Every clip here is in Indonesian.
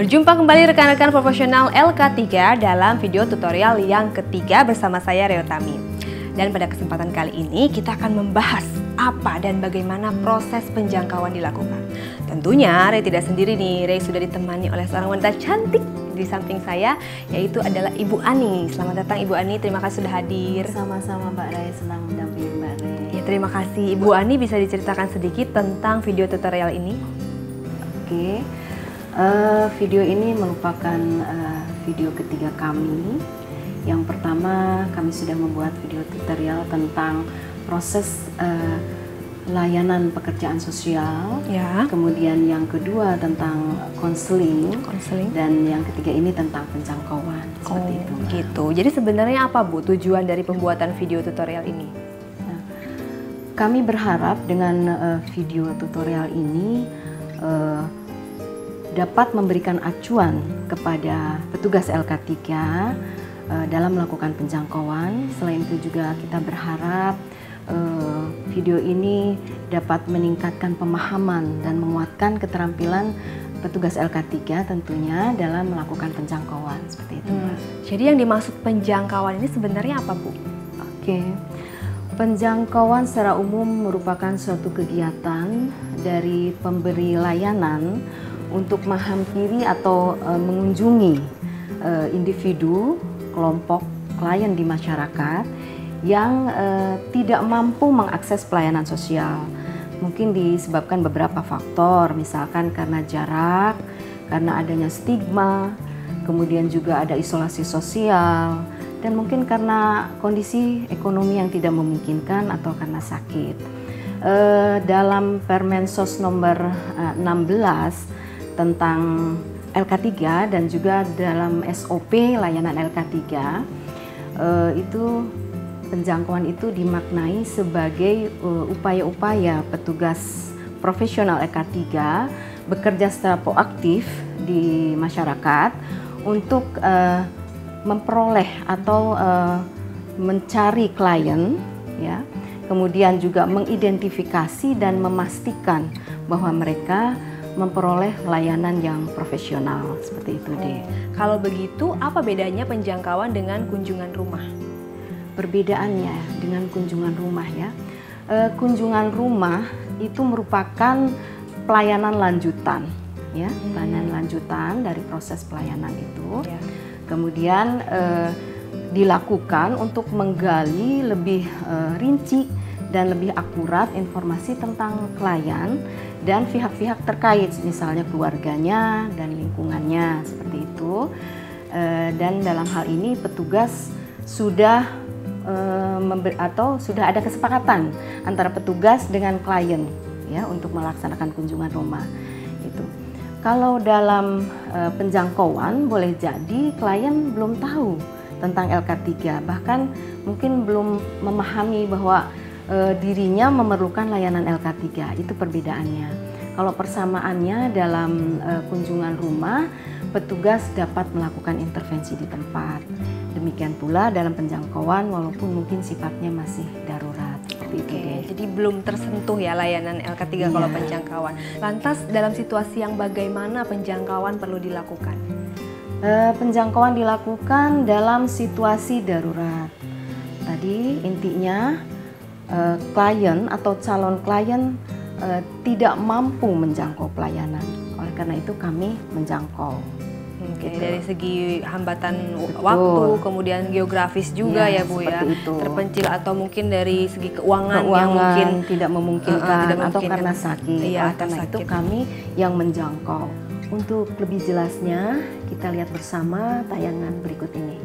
Berjumpa kembali rekan-rekan profesional LK3 dalam video tutorial yang ketiga bersama saya Reo Tami. Dan pada kesempatan kali ini kita akan membahas apa dan bagaimana proses penjangkauan dilakukan. Tentunya Rey tidak sendiri nih, Rey sudah ditemani oleh seorang wanita cantik di samping saya, yaitu adalah Ibu Ani. Selamat datang Ibu Ani, terima kasih sudah hadir. Sama-sama Mbak Rey, senang mendampingi Mbak Rey. Ya, terima kasih. Ibu Ani bisa diceritakan sedikit tentang video tutorial ini? Oke. Video ini merupakan video ketiga kami. Yang pertama, kami sudah membuat video tutorial tentang proses layanan pekerjaan sosial. Ya. Kemudian yang kedua tentang konseling. Dan yang ketiga ini tentang penjangkauan. Seperti itu. Gitu. Jadi sebenarnya apa Bu tujuan dari pembuatan video tutorial ini? Nah, kami berharap dengan video tutorial ini dapat memberikan acuan kepada petugas LK3 dalam melakukan penjangkauan. Selain itu juga kita berharap video ini dapat meningkatkan pemahaman dan menguatkan keterampilan petugas LK3 tentunya dalam melakukan penjangkauan seperti itu. Jadi yang dimaksud penjangkauan ini sebenarnya apa Bu? Oke. Penjangkauan secara umum merupakan suatu kegiatan dari pemberi layanan untuk menghampiri atau mengunjungi individu, kelompok klien di masyarakat yang tidak mampu mengakses pelayanan sosial. Mungkin disebabkan beberapa faktor, misalkan karena jarak, karena adanya stigma, kemudian juga ada isolasi sosial, dan mungkin karena kondisi ekonomi yang tidak memungkinkan atau karena sakit. Dalam Permensos nomor 16 tentang LK3 dan juga dalam SOP layanan LK3 itu penjangkauan itu dimaknai sebagai upaya-upaya petugas profesional LK3 bekerja secara proaktif di masyarakat untuk memperoleh atau mencari klien, ya, kemudian juga mengidentifikasi dan memastikan bahwa mereka memperoleh layanan yang profesional seperti itu deh. Kalau begitu, apa bedanya penjangkauan dengan kunjungan rumah? Perbedaannya dengan kunjungan rumah ya, kunjungan rumah itu merupakan pelayanan lanjutan, ya, pelayanan lanjutan dari proses pelayanan itu. Ya. Kemudian dilakukan untuk menggali lebih rinci dan lebih akurat informasi tentang klien dan pihak-pihak terkait, misalnya keluarganya dan lingkungannya seperti itu. Dan dalam hal ini petugas sudah sudah ada kesepakatan antara petugas dengan klien, ya, untuk melaksanakan kunjungan rumah itu. Kalau dalam penjangkauan boleh jadi klien belum tahu tentang LK3, bahkan mungkin belum memahami bahwa dirinya memerlukan layanan LK3, itu perbedaannya. Kalau persamaannya dalam kunjungan rumah, petugas dapat melakukan intervensi di tempat. Demikian pula dalam penjangkauan, walaupun mungkin sifatnya masih darurat. Seperti itu deh. Jadi belum tersentuh ya layanan LK3 kalau penjangkauan. Lantas dalam situasi yang bagaimana penjangkauan perlu dilakukan? Penjangkauan dilakukan dalam situasi darurat. Tadi intinya klien atau calon klien tidak mampu menjangkau pelayanan. Oleh karena itu kami menjangkau. Gitu. Dari segi hambatan waktu, kemudian geografis juga ya Bu ya, itu. Terpencil atau mungkin dari segi keuangan yang mungkin tidak memungkinkan atau karena sakit. Iya, karena itu kami yang menjangkau. Untuk lebih jelasnya kita lihat bersama tayangan berikut ini.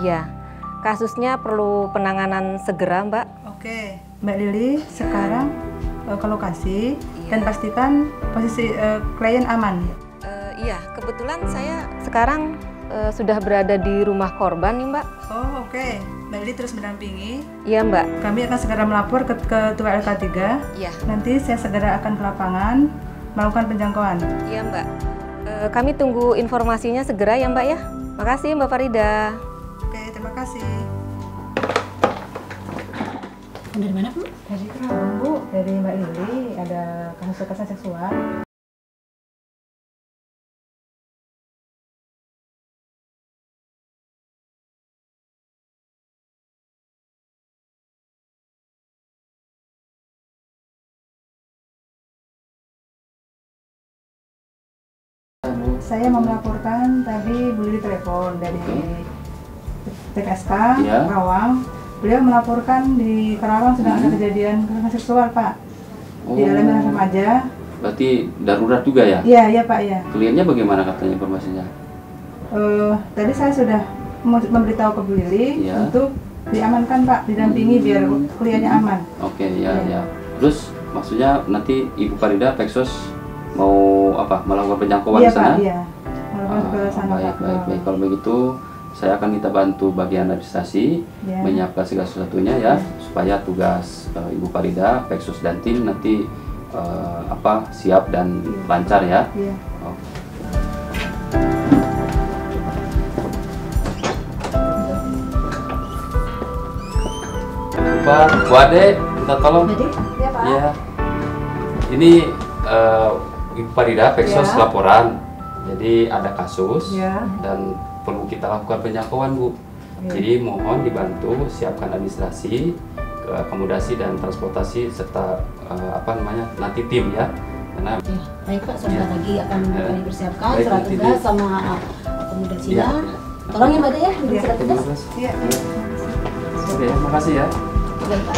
Iya, kasusnya perlu penanganan segera, Mbak. Oke, Mbak Lili sekarang ke lokasi dan pastikan posisi klien aman. Iya, kebetulan saya sekarang sudah berada di rumah korban nih, Mbak. Oh, oke. Mbak Lili terus mendampingi. Iya, Mbak. Kami akan segera melapor ke Ketua LK3. Iya. Nanti saya segera akan ke lapangan melakukan penjangkauan. Iya, Mbak. Kami tunggu informasinya segera ya, Mbak ya. Makasih, Mbak Farida. Oke, terima kasih. Dari mana, Bu? Dari Kerawang, Bu. Dari Mbak Lili ada kasus kekerasan seksual. Saya mau melaporkan tadi Bu Lili telepon dari TKSK Kerawang. Beliau melaporkan di Kerawang sedang ada kejadian kekerasan seksual, Pak. Di dalam remaja. Berarti darurat juga ya? Iya Pak, ya. Kliennya bagaimana katanya informasinya? Tadi saya sudah memberitahu ke Bu Lili untuk diamankan, Pak, didampingi biar kliennya aman. Oke, ya. Terus maksudnya nanti Ibu Farida Peksos mau apa? Melakukan penjangkauan di sana? Iya, melakukan ke sana, Pak. Baik. Kalau begitu saya akan minta bantu bagian administrasi menyiapkan segala sesuatunya ya, supaya tugas Ibu Farida, Peksos dan tim nanti siap dan lancar ya. Iya. Pak, Bu Ade, minta tolong. Iya, Pak. Ya. Ini Ibu Farida, Peksos laporan. Jadi ada kasus dan perlu kita lakukan penjangkauan, Bu. Jadi mohon dibantu siapkan administrasi, akomodasi dan transportasi serta nanti tim ya. Karena baik Pak, sebentar lagi akan kami persiapkan surat tugas sama akomodasinya. Tolong ya Mbak ya, untuk surat tugas. Iya. Oke, makasih ya. Baik Pak.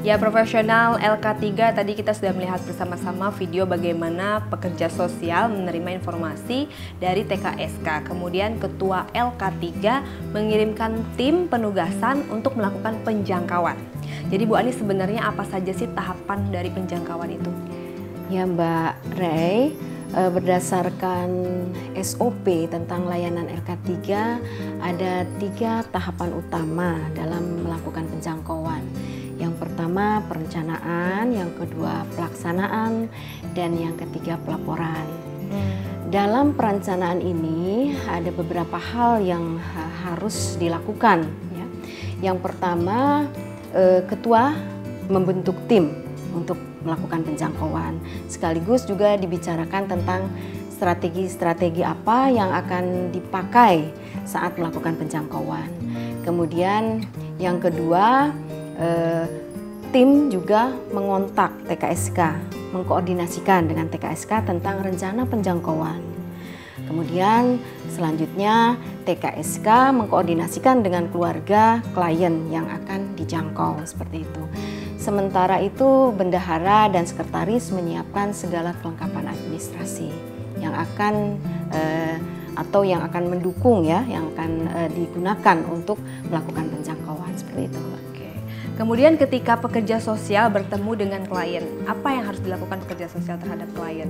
Ya, profesional LK3 tadi kita sudah melihat bersama-sama video bagaimana pekerja sosial menerima informasi dari TKSK. Kemudian Ketua LK3 mengirimkan tim penugasan untuk melakukan penjangkauan. Jadi Bu Ani, sebenarnya apa saja sih tahapan dari penjangkauan itu? Ya Mbak Rey, berdasarkan SOP tentang layanan LK3 ada 3 tahapan utama dalam melakukan penjangkauan. Yang pertama perencanaan, yang kedua pelaksanaan, dan yang ketiga pelaporan. Dalam perencanaan ini ada beberapa hal yang harus dilakukan. Ya. Yang pertama, ketua membentuk tim untuk melakukan penjangkauan. Sekaligus juga dibicarakan tentang strategi-strategi apa yang akan dipakai saat melakukan penjangkauan. Kemudian yang kedua, tim juga mengontak TKSK, mengkoordinasikan dengan TKSK tentang rencana penjangkauan. Kemudian selanjutnya TKSK mengkoordinasikan dengan keluarga klien yang akan dijangkau, seperti itu. Sementara itu bendahara dan sekretaris menyiapkan segala kelengkapan administrasi yang akan yang akan mendukung ya, yang akan digunakan untuk melakukan penjangkauan, seperti itu. Kemudian ketika pekerja sosial bertemu dengan klien, apa yang harus dilakukan pekerja sosial terhadap klien?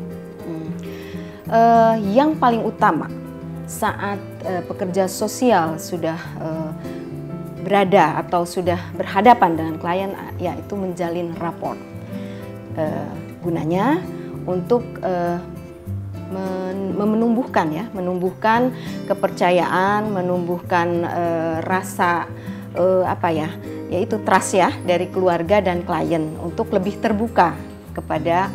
Yang paling utama saat pekerja sosial sudah berada atau sudah berhadapan dengan klien, yaitu menjalin raport. Gunanya untuk menumbuhkan kepercayaan, menumbuhkan rasa yaitu trust ya dari keluarga dan klien untuk lebih terbuka kepada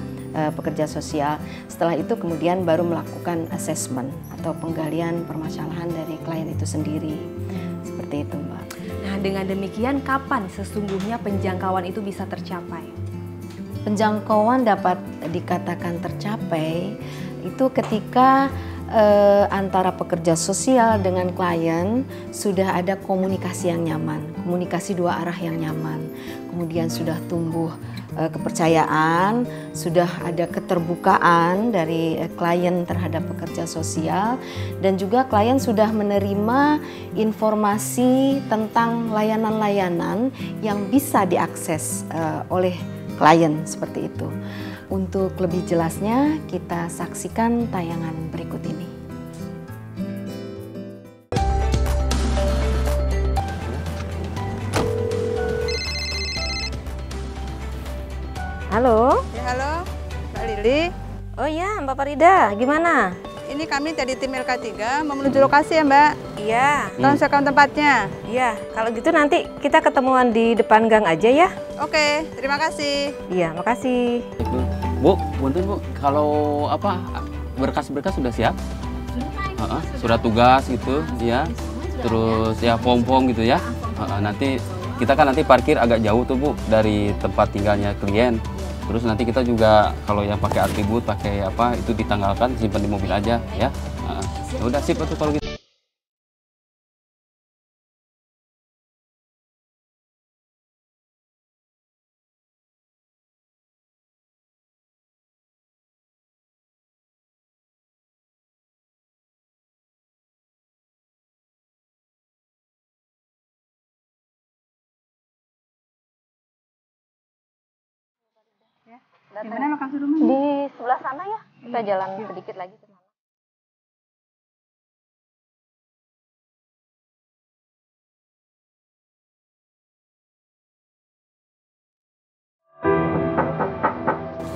pekerja sosial. Setelah itu kemudian baru melakukan assessment atau penggalian permasalahan dari klien itu sendiri. Seperti itu, Mbak. Nah, dengan demikian kapan sesungguhnya penjangkauan itu bisa tercapai? Penjangkauan dapat dikatakan tercapai itu ketika antara pekerja sosial dengan klien sudah ada komunikasi yang nyaman, komunikasi dua arah yang nyaman, kemudian sudah tumbuh kepercayaan, sudah ada keterbukaan dari klien terhadap pekerja sosial, dan juga klien sudah menerima informasi tentang layanan-layanan yang bisa diakses oleh klien seperti itu. Untuk lebih jelasnya, kita saksikan tayangan berikut ini. Halo. Ya, halo, Mbak Lili. Oh iya, Mbak Farida, gimana? Ini kami dari tim LK3 mau menuju lokasi ya, Mbak. Iya. Tolong siapkan tempatnya. Iya, kalau gitu nanti kita ketemuan di depan gang aja ya. Oke, terima kasih. Iya, makasih. Bu, punten Bu, kalau apa berkas-berkas sudah siap? Surat tugas gitu, ya. Terus ya pom-pom gitu ya. Nanti kita kan nanti parkir agak jauh tuh Bu dari tempat tinggalnya klien. Terus nanti kita juga kalau yang pakai atribut, pakai apa itu ditanggalkan, simpan di mobil aja ya. Ya udah sip tuh kalau gitu. Gimana lokasi rumah? Di sebelah sana ya. Kita jalan sedikit lagi ke sana.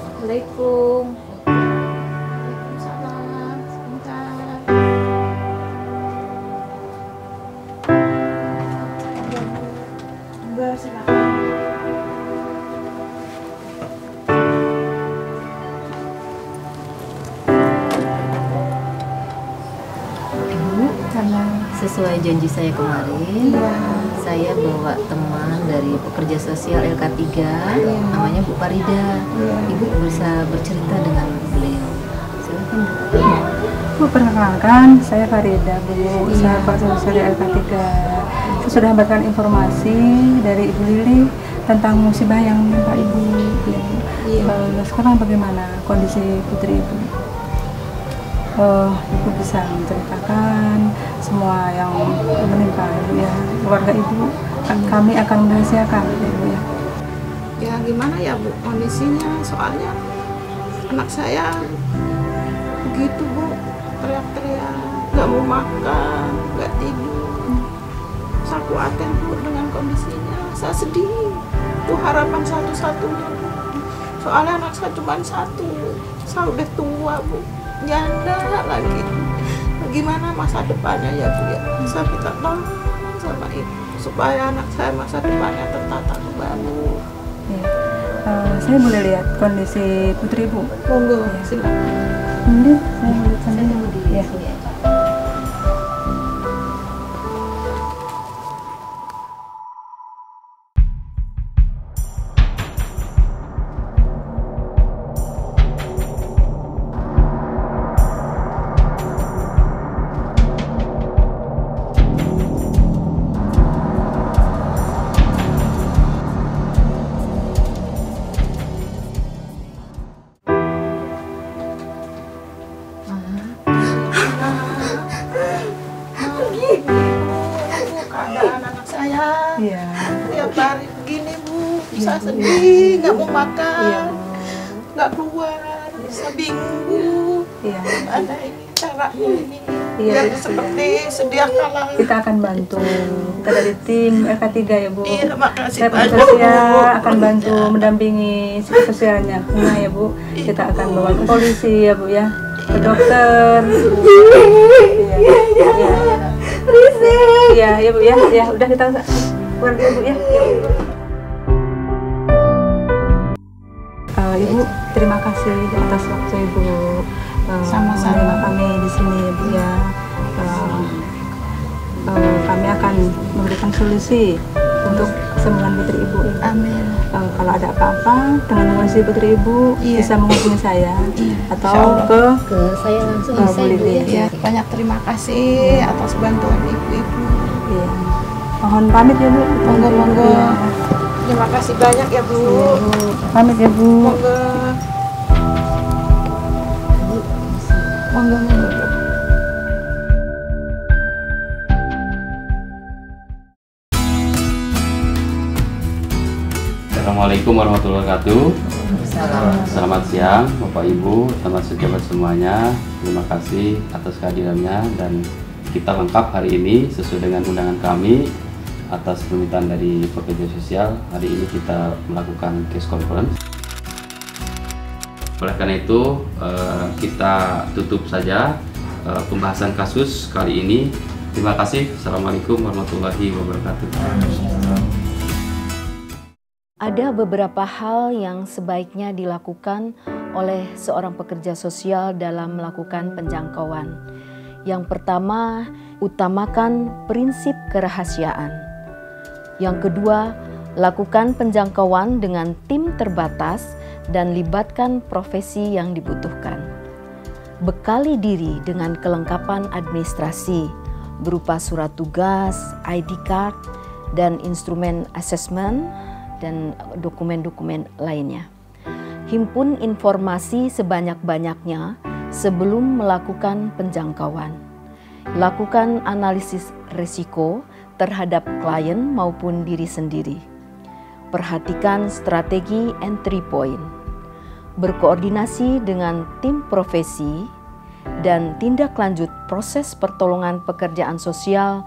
Assalamualaikum. Waalaikumsalam. Sebentar. Mbak, silakan. Sesuai janji saya kemarin, saya bawa teman dari pekerja sosial LK3, namanya Bu Farida. Ibu bisa bercerita dengan beliau. Silakan Bu. Bu, perkenalkan, saya Farida, Bu. Saya pekerja sosial LK3. Saya sudah mendapatkan informasi dari Ibu Lili tentang musibah yang menimpa Ibu. Sekarang bagaimana kondisi putri Ibu? Ibu bisa menceritakan semua yang menimpa Ibu ya, keluarga Ibu. Kami akan merahasiakan Ibu ya. Ya gimana ya Bu kondisinya, soalnya anak saya begitu Bu, teriak-teriak, nggak mau makan, nggak tidur. Saya khawatir Bu dengan kondisinya, saya sedih. Itu harapan satu-satunya Bu. Soalnya anak saya cuma satu, saya udah tua Bu, janda lagi. Gimana masa depannya ya Bu ya? Saya minta tolong sama Ibu supaya anak saya masa depannya tertata kembali. Ya. Saya boleh lihat kondisi putri Ibu? Monggo, silakan. Mungkin saya mau lihat sambil ya. Iya. Tiap hari begini Bu, bisa sedih, nggak mau makan, nggak keluar, bisa bingung. Iya. Ada ini caranya ini, Iya, yang seperti sedia kala. Kita akan bantu. Kita dari tim LK3 ya Bu. Iya, makasih Saya banyak. sosial akan bantu mendampingi psikososialnya Bunga ya Bu. Kita akan bawa ke polisi ya Bu ya, ke dokter. Iya, iya Bu ya. Ya udah kita keluar dulu Bu ya. Ibu, terima kasih atas waktu Ibu menerima kami di sini ya Bu ya. Kami akan memberikan solusi untuk kesembuhan putri ibu. Amin. Kalau ada apa-apa dengan kondisi putri ibu bisa menghubungi saya atau ke saya langsung Bu bisa Ibu Lili. Ya, banyak terima kasih atas bantuan ibu-ibu. Iya. Mohon pamit ya Bu. Monggo. Iya. Terima kasih banyak ya Bu. Pamit ya Bu. Monggo. Monggo. Assalamualaikum warahmatullahi wabarakatuh. Selamat siang Bapak Ibu, selamat sejabat semuanya. Terima kasih atas kehadirannya dan kita lengkap hari ini sesuai dengan undangan kami atas permintaan dari pekerja sosial. Hari ini kita melakukan case conference. Oleh karena itu kita tutup saja pembahasan kasus kali ini. Terima kasih. Assalamualaikum warahmatullahi wabarakatuh. Ada beberapa hal yang sebaiknya dilakukan oleh seorang pekerja sosial dalam melakukan penjangkauan. Yang pertama, utamakan prinsip kerahasiaan. Yang kedua, lakukan penjangkauan dengan tim terbatas dan libatkan profesi yang dibutuhkan. Bekali diri dengan kelengkapan administrasi berupa surat tugas, ID card, dan instrumen assessment, dan dokumen-dokumen lainnya. Himpun informasi sebanyak-banyaknya sebelum melakukan penjangkauan. Lakukan analisis risiko terhadap klien maupun diri sendiri. Perhatikan strategi entry point. Berkoordinasi dengan tim profesi dan tindak lanjut proses pertolongan pekerjaan sosial